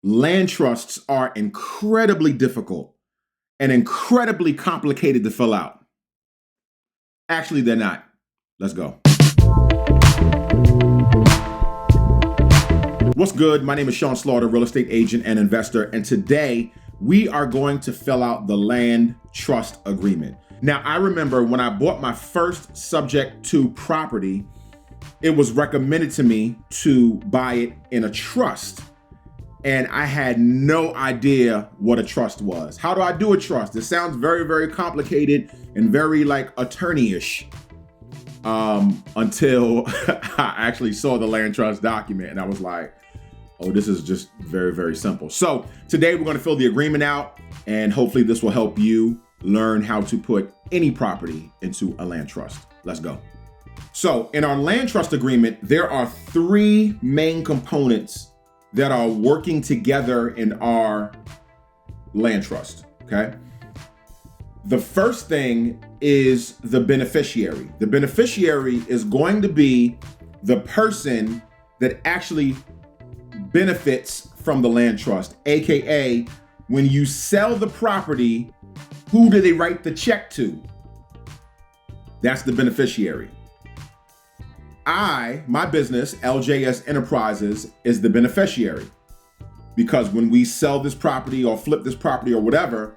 land trusts are incredibly difficult and incredibly complicated to fill out. Actually, they're not. Let's go. What's good? My name is Sean Slaughter, real estate agent and investor, and today we are going to fill out the land trust agreement. Now, I remember when I bought my first subject to property, it was recommended to me to buy it in a trust, and I had no idea what a trust was. How do I do a trust? It sounds very, very complicated and very like attorney-ish. Until I actually saw the land trust document and I was like, oh, this is just very, very simple. So today we're going to fill the agreement out, and hopefully this will help you learn how to put any property into a land trust. Let's go. So in our land trust agreement, there are three main components that are working together in our land trust, okay? The first thing is the beneficiary. The beneficiary is going to be the person that actually benefits from the land trust, AKA when you sell the property, who do they write the check to? That's the beneficiary. My business, LJS Enterprises, is the beneficiary, because when we sell this property or flip this property or whatever,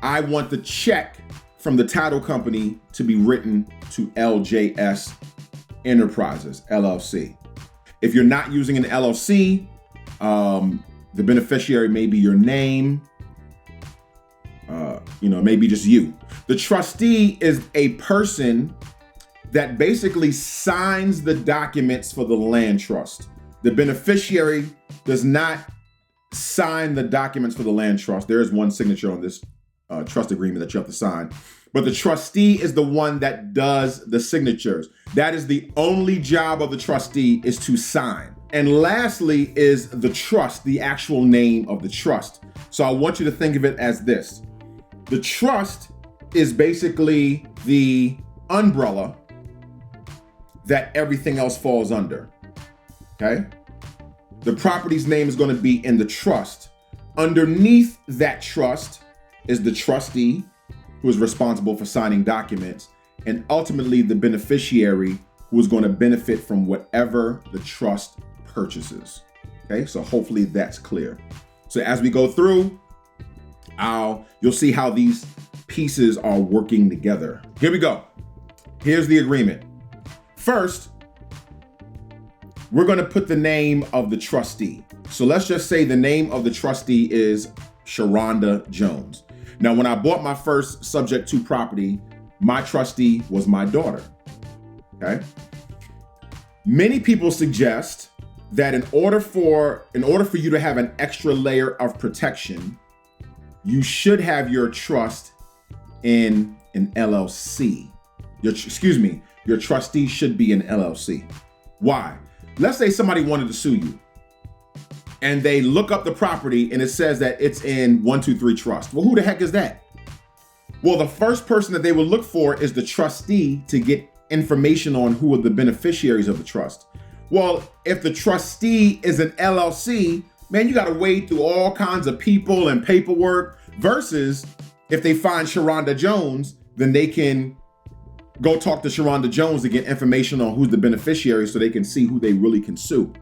I want the check from the title company to be written to LJS Enterprises, LLC. If you're not using an LLC, the beneficiary may be your name, maybe just you. The trustee is a person that basically signs the documents for the land trust. The beneficiary does not sign the documents for the land trust. There is one signature on this trust agreement that you have to sign, but the trustee is the one that does the signatures. That is the only job of the trustee, is to sign. And lastly is the trust, the actual name of the trust. So I want you to think of it as this. The trust is basically the umbrella that everything else falls under, okay? The property's name is going to be in the trust. Underneath that trust is the trustee, who is responsible for signing documents, and ultimately the beneficiary, who is going to benefit from whatever the trust purchases. Okay, so hopefully that's clear. So as we go through, you'll see how these pieces are working together. Here we go. Here's the agreement. First, we're going to put the name of the trustee. So let's just say the name of the trustee is Sharonda Jones. Now, when I bought my first subject to property, my trustee was my daughter, okay? Many people suggest that in order for you to have an extra layer of protection, you should have your trust in an LLC. Your trustee should be an LLC. Why? Let's say somebody wanted to sue you, and they look up the property and it says that it's in 123 Trust. Well, who the heck is that? Well, the first person that they will look for is the trustee to get information on who are the beneficiaries of the trust. Well, if the trustee is an LLC, man, you got to wade through all kinds of people and paperwork, versus if they find Sharonda Jones, then they can go talk to Sharonda Jones to get information on who's the beneficiary so they can see who they really can sue.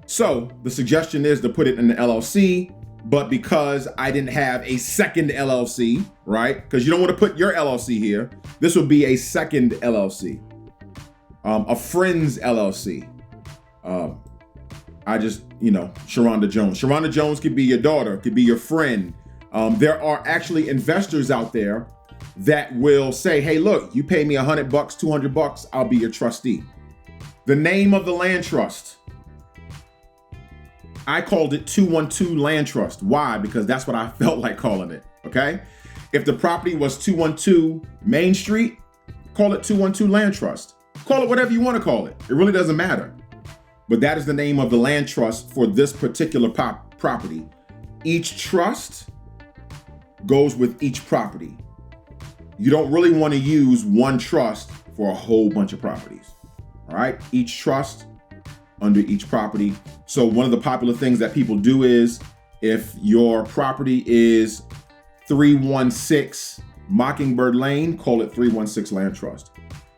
So the suggestion is to put it in the LLC, but because I didn't have a second LLC, right? Because you don't want to put your LLC here. This would be a second LLC, a friend's LLC. Sharonda Jones. Sharonda Jones could be your daughter, could be your friend. There are actually investors out there that will say, hey, look, you pay me $100, $200, I'll be your trustee. The name of the land trust, I called it 212 Land Trust. Why? Because that's what I felt like calling it, okay? If the property was 212 Main Street, call it 212 Land Trust. Call it whatever you want to call it. It really doesn't matter. But that is the name of the land trust for this particular property. Each trust goes with each property. You don't really want to use one trust for a whole bunch of properties, all right? Each trust under each property. So one of the popular things that people do is If your property is 316 Mockingbird Lane, call it 316 Land Trust.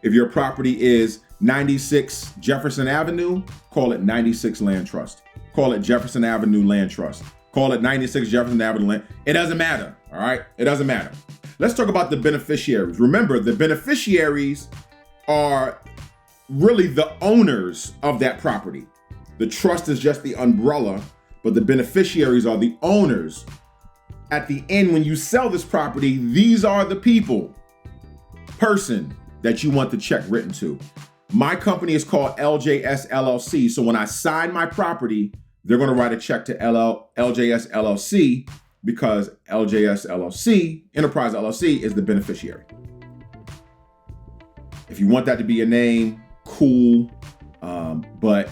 If your property is 96 Jefferson Avenue, call it 96 Land Trust. Call it Jefferson Avenue Land Trust. Call it 96 Jefferson Avenue Land. It doesn't matter, all right? It doesn't matter. Let's talk about the beneficiaries. Remember, the beneficiaries are really the owners of that property. The trust is just the umbrella, but the beneficiaries are the owners. At the end, when you sell this property, these are the person that you want the check written to. My company is called LJS LLC. So when I sign my property, they're going to write a check to LJS LLC because LJS LLC, Enterprise LLC, is the beneficiary. If you want that to be a name, cool. But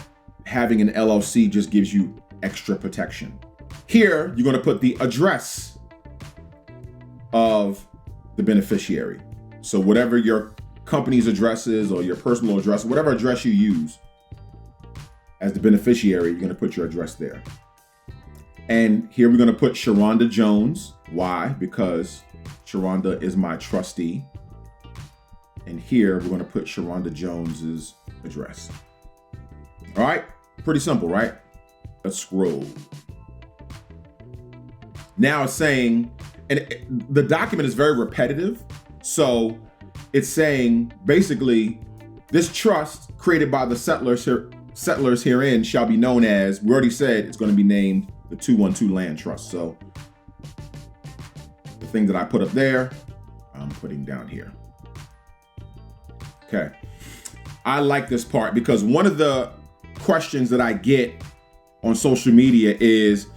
having an LLC just gives you extra protection. Here, you're going to put the address of the beneficiary. So whatever your company's address is or your personal address, whatever address you use as the beneficiary, you're going to put your address there. And here we're going to put Sharonda Jones. Why? Because Sharonda is my trustee. And here we're going to put Sharonda Jones's address. All right. Pretty simple, right? Let's scroll. Now it's saying, and the document is very repetitive. So it's saying basically this trust created by the settlers herein shall be known as, we already said it's going to be named the 212 Land Trust. So the thing that I put up there, I'm putting down here. Okay. I like this part because one of the questions that I get on social media is,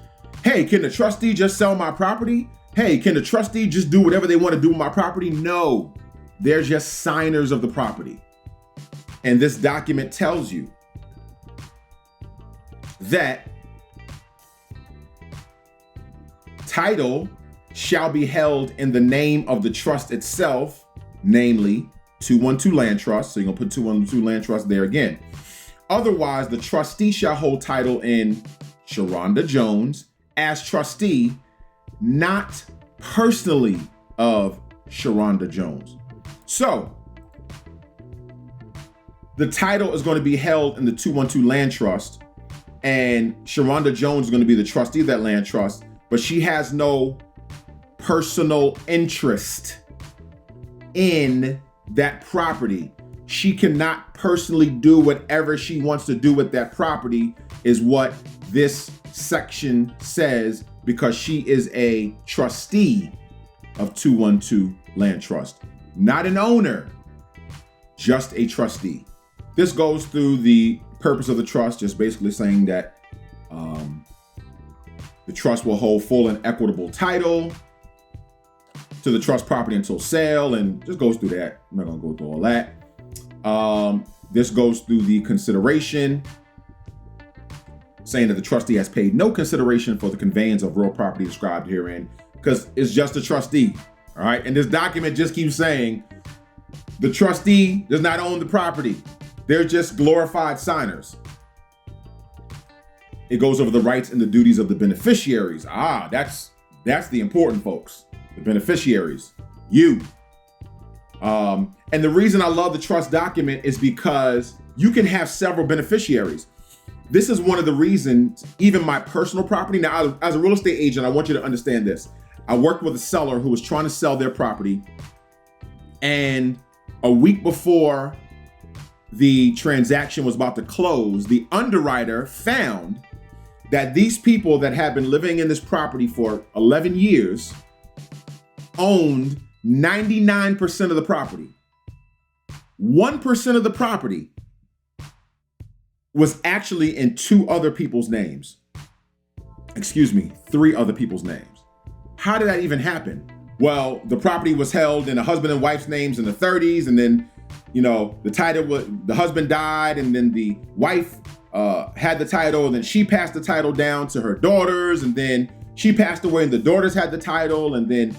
hey, can the trustee just sell my property? Hey, can the trustee just do whatever they want to do with my property? No, they're just signers of the property. And this document tells you that title shall be held in the name of the trust itself, namely 212 Land Trust. So you're gonna put 212 Land Trust there again. Otherwise, the trustee shall hold title in Sharonda Jones as trustee, not personally of Sharonda Jones. So the title is going to be held in the 212 Land Trust, and Sharonda Jones is going to be the trustee of that land trust, but she has no personal interest in that property. She cannot personally do whatever she wants to do with that property, is what this section says, because she is a trustee of 212 Land Trust. Not an owner, just a trustee. This goes through the purpose of the trust, just basically saying that the trust will hold full and equitable title to the trust property until sale, and just goes through that. I'm not gonna go through all that. This goes through the consideration, saying that the trustee has paid no consideration for the conveyance of real property described herein, because it's just a trustee, all right? And this document just keeps saying the trustee does not own the property. They're just glorified signers. It goes over the rights and the duties of the beneficiaries. That's the important folks, the beneficiaries, you. And the reason I love the trust document is because you can have several beneficiaries. This is one of the reasons, even my personal property. Now, as a real estate agent, I want you to understand this. I worked with a seller who was trying to sell their property, and a week before the transaction was about to close, the underwriter found that these people that had been living in this property for 11 years owned 99% of the property. 1% of the property was actually in two other people's names. Excuse me, three other people's names. How did that even happen? Well, the property was held in a husband and wife's names in the 30s, and then, the husband died, and then the wife had the title, and then she passed the title down to her daughters, and then she passed away, and the daughters had the title, and then,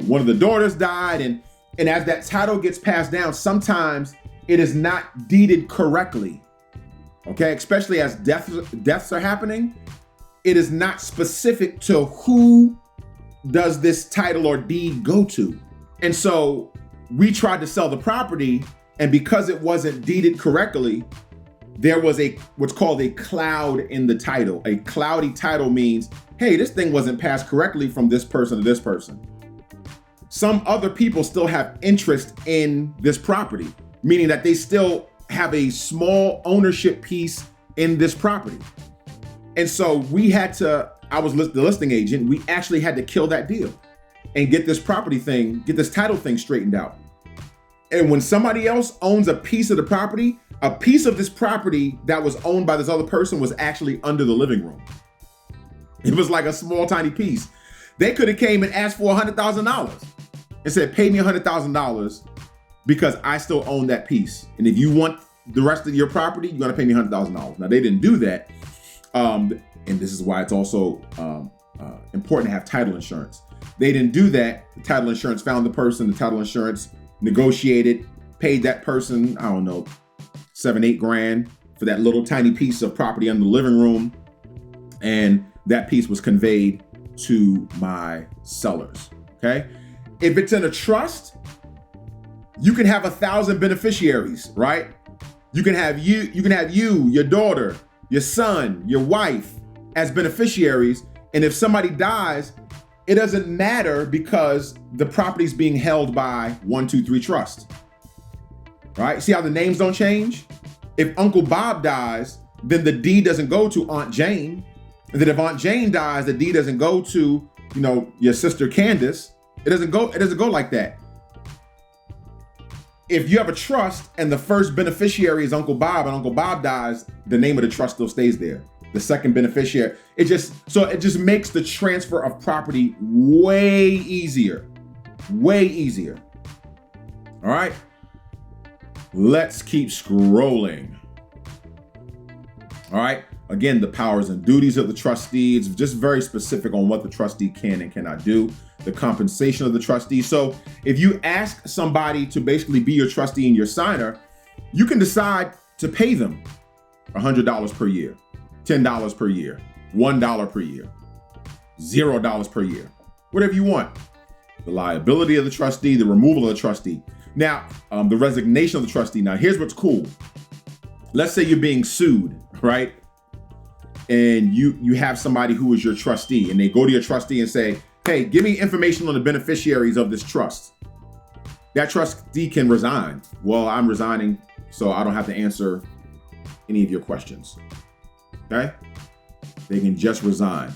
one of the daughters died, and as that title gets passed down, sometimes it is not deeded correctly. Okay, especially as deaths are happening, it is not specific to who does this title or deed go to. And so we tried to sell the property, and because it wasn't deeded correctly, there was what's called a cloud in the title. A cloudy title means, hey, this thing wasn't passed correctly from this person to this person. Some other people still have interest in this property, meaning that they still have a small ownership piece in this property. And so we had to, I was the listing agent, we actually had to kill that deal and get this get this title thing straightened out. And when somebody else owns a piece of the property, a piece of this property that was owned by this other person was actually under the living room. It was like a small, tiny piece. They could have came and asked for $100,000 and said, pay me $100,000 because I still own that piece. And if you want the rest of your property, you're gonna pay me $100,000. Now, they didn't do that. And this is why it's also important to have title insurance. They didn't do that. The title insurance found the person, the title insurance negotiated, paid that person, I don't know, $7-8 grand for that little tiny piece of property in the living room. And that piece was conveyed to my sellers, okay? If it's in a trust, you can have 1,000 beneficiaries, right? You can have you, your daughter, your son, your wife as beneficiaries. And if somebody dies, it doesn't matter because the property's being held by 1, 2, 3 Trust, right? See how the names don't change? If Uncle Bob dies, then the deed doesn't go to Aunt Jane. And then if Aunt Jane dies, the deed doesn't go to, your sister Candace. It doesn't go like that. If you have a trust and the first beneficiary is Uncle Bob and Uncle Bob dies, the name of the trust still stays there. The second beneficiary, it just makes the transfer of property way easier. Way easier. All right. Let's keep scrolling. All right. Again, the powers and duties of the trustee. It's just very specific on what the trustee can and cannot do. The compensation of the trustee. So if you ask somebody to basically be your trustee and your signer, you can decide to pay them $100 per year, $10 per year, $1 per year, $0 per year, whatever you want. The liability of the trustee, the removal of the trustee. Now, the resignation of the trustee. Now, here's what's cool. Let's say you're being sued, right? And you have somebody who is your trustee, and they go to your trustee and say, hey, give me information on the beneficiaries of this trust. That trustee can resign. Well, I'm resigning, so I don't have to answer any of your questions. Okay? They can just resign,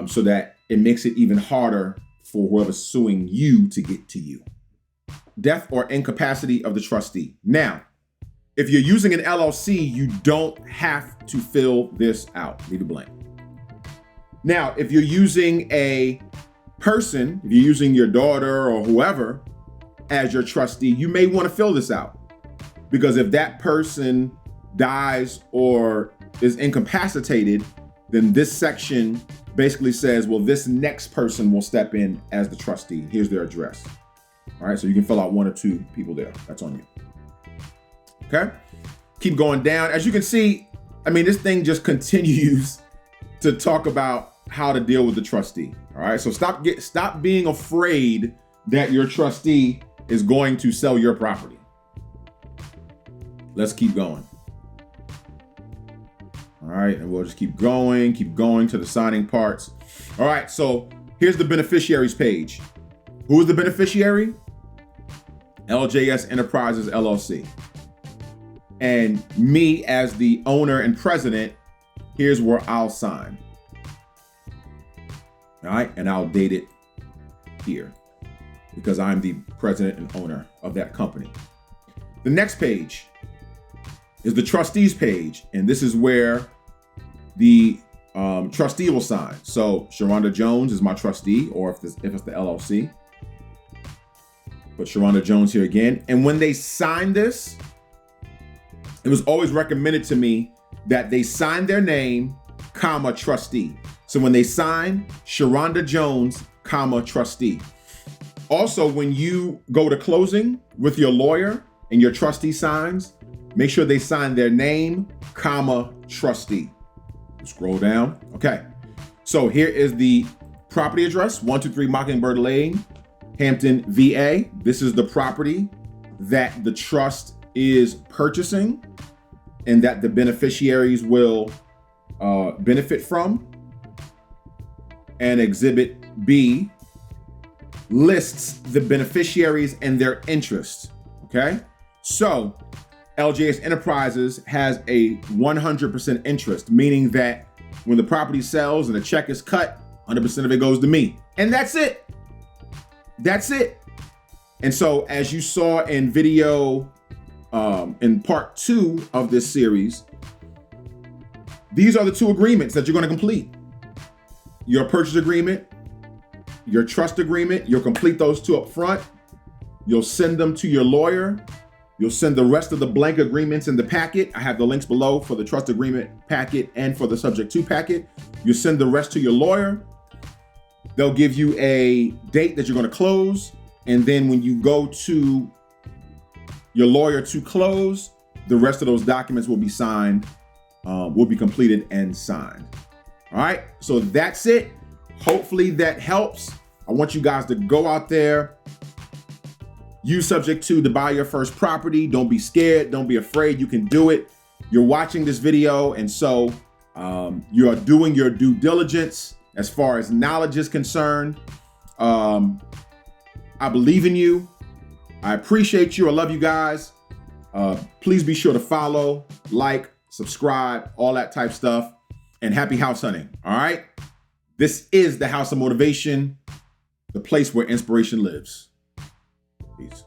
so that it makes it even harder for whoever's suing you to get to you. Death or incapacity of the trustee. Now, if you're using an LLC, you don't have to fill this out. Leave it blank. Now, if you're using a person, if you're using your daughter or whoever as your trustee, you may want to fill this out. Because if that person dies or is incapacitated, then this section basically says, well, this next person will step in as the trustee. Here's their address. All right, so you can fill out 1 or 2 people there. That's on you. Okay, keep going down. As you can see, this thing just continues to talk about how to deal with the trustee. All right, so stop being afraid that your trustee is going to sell your property. Let's keep going. All right, and we'll just keep going to the signing parts. All right, so here's the beneficiaries page. Who is the beneficiary? LJS Enterprises LLC. And me as the owner and president, here's where I'll sign. All right, and I'll date it here because I'm the president and owner of that company. The next page is the trustees page, and this is where the trustee will sign. So Sharonda Jones is my trustee, or if it's the LLC. Put Sharonda Jones here again. And when they sign this, it was always recommended to me that they sign their name, comma, trustee. So when they sign Sharonda Jones, comma, trustee. Also, when you go to closing with your lawyer and your trustee signs, make sure they sign their name, comma, trustee. Scroll down. Okay. So here is the property address, 123 Mockingbird Lane, Hampton, VA. This is the property that the trust is purchasing and that the beneficiaries will benefit from. And Exhibit B lists the beneficiaries and their interests, okay? So LJS Enterprises has a 100% interest, meaning that when the property sells and the check is cut, 100% of it goes to me. And that's it. That's it. And so as you saw in video, in part 2 of this series, these are the 2 agreements that you're going to complete. Your purchase agreement, your trust agreement, you'll complete those 2 up front. You'll send them to your lawyer. You'll send the rest of the blank agreements in the packet. I have the links below for the trust agreement packet and for the subject to packet. You send the rest to your lawyer. They'll give you a date that you're going to close. And then when you go to your lawyer to close, the rest of those documents will be signed, will be completed and signed. All right, so that's it. Hopefully that helps. I want you guys to go out there, use subject to buy your first property. Don't be scared. Don't be afraid. You can do it. You're watching this video, and so you are doing your due diligence as far as knowledge is concerned. I believe in you. I appreciate you. I love you guys. Please be sure to follow, like, subscribe, all that type stuff. And happy house hunting. All right. This is the House of Motivation, the place where inspiration lives. Peace.